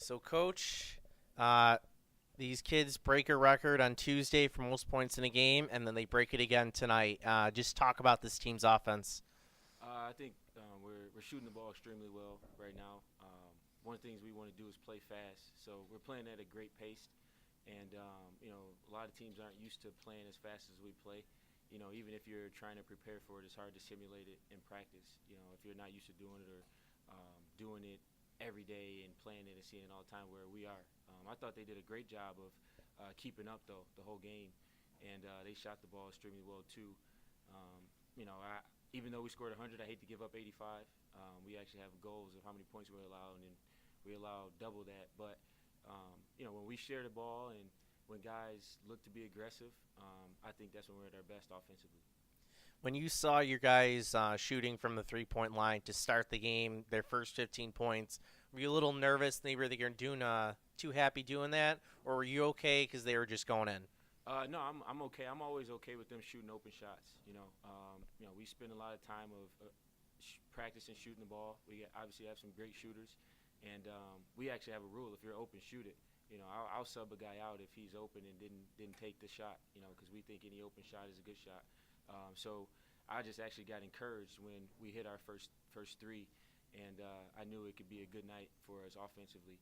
So, Coach, these kids break a record on Tuesday for most points in a game, and then they break it again tonight. Just talk about this team's offense. I think we're shooting the ball extremely well right now. One of the things we want to do is play fast, so we're playing at a great pace. And a lot of teams aren't used to playing as fast as we play. Even if you're trying to prepare for it, it's hard to simulate it in practice. If you're not used to doing it or doing it every day and playing it and seeing it all the time where we are. I thought they did a great job of keeping up though the whole game, and they shot the ball extremely well too. Even though we scored 100, I hate to give up 85. We actually have goals of how many points we allow, and we allow double that. But when we share the ball and when guys look to be aggressive, I think that's when we're at our best offensively. When you saw your guys shooting from the 3 point line to start the game, their first 15 points, were you a little nervous? They were doing too happy doing that, or were you okay because they were just going in? No, I'm okay. I'm always okay with them shooting open shots. We spend a lot of time of practicing shooting the ball. Obviously have some great shooters, and we actually have a rule: if you're open, shoot it. I'll sub a guy out if he's open and didn't take the shot. Because we think any open shot is a good shot. So I just actually got encouraged when we hit our first three, and I knew it could be a good night for us offensively.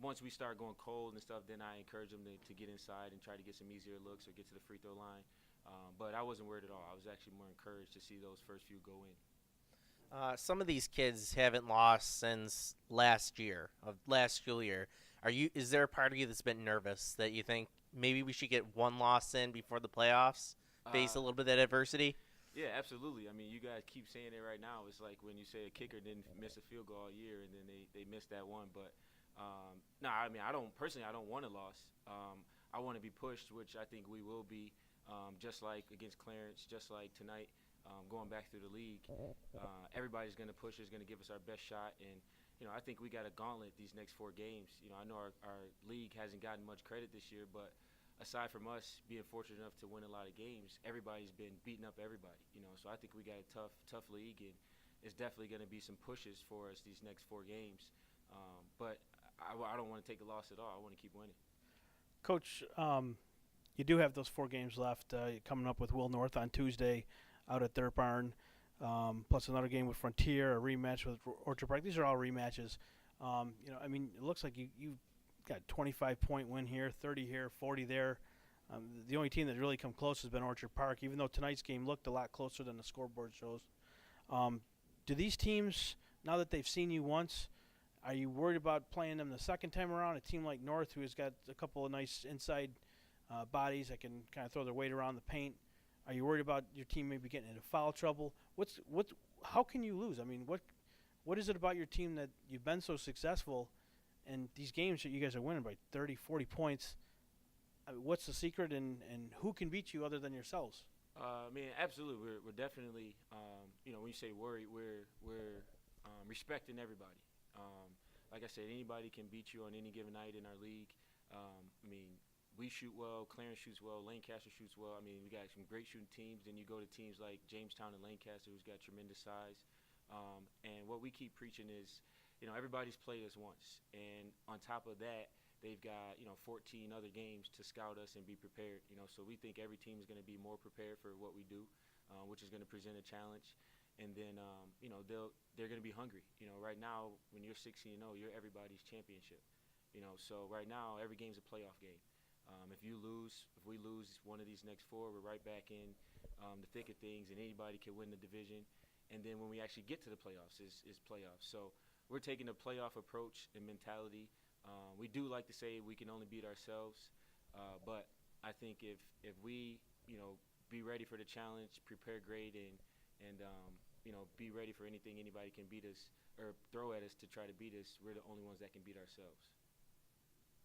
Once we start going cold and stuff, then I encourage them to get inside and try to get some easier looks or get to the free throw line. But I wasn't worried at all. I was actually more encouraged to see those first few go in. Some of these kids haven't lost since last school year. Is there a part of you that's been nervous that you think maybe we should get one loss in before the playoffs, face Uh, a little bit of that adversity? yeah, absolutely. I mean, you guys keep saying it right now. It's like when you say a kicker didn't miss a field goal all year, and then they missed that one. But no, I mean, I don't want a loss. I want to be pushed, which I think we will be, just like against Clarence, just like tonight, going back through the league. Everybody's going to push us, going to give us our best shot, and I think we got a gauntlet these next 4 games. I know our league hasn't gotten much credit this year, but aside from us being fortunate enough to win a lot of games, everybody's been beating up everybody. So I think we got a tough league, and it's definitely going to be some pushes for us these next 4 games. But I don't want to take a loss at all. I want to keep winning. Coach, you do have those 4 games left. Coming up with Will North on Tuesday out at their barn, plus another game with Frontier, a rematch with Orchard Park. These are all rematches. I mean, it looks like you got 25-point win here, 30 here, 40 there. The only team that really come close has been Orchard Park, even though tonight's game looked a lot closer than the scoreboard shows. Do these teams, now that they've seen you once, are you worried about playing them the second time around? A team like North, who has got a couple of nice inside bodies that can kind of throw their weight around the paint. Are you worried about your team maybe getting into foul trouble? How can you lose? I mean, what is it about your team that you've been so successful, and these games that you guys are winning by 30, 40 points? I mean, what's the secret, and who can beat you other than yourselves? I mean, absolutely. We're definitely, when you say worried, we're respecting everybody. Like I said, anybody can beat you on any given night in our league. I mean, we shoot well, Clarence shoots well, Lancaster shoots well. I mean, we got some great shooting teams. Then you go to teams like Jamestown and Lancaster, who's got tremendous size. And what we keep preaching is, everybody's played us once. And on top of that, they've got 14 other games to scout us and be prepared. So we think every team is going to be more prepared for what we do, which is going to present a challenge. And then they're going to be hungry. Right now when you're 16-0, you're everybody's championship. So right now every game's a playoff game. If we lose one of these next 4, we're right back in the thick of things, and anybody can win the division. And then when we actually get to the playoffs, is playoffs. So we're taking a playoff approach and mentality. We do like to say we can only beat ourselves, but I think if we be ready for the challenge, prepare great, and be ready for anything anybody can beat us or throw at us to try to beat us, we're the only ones that can beat ourselves.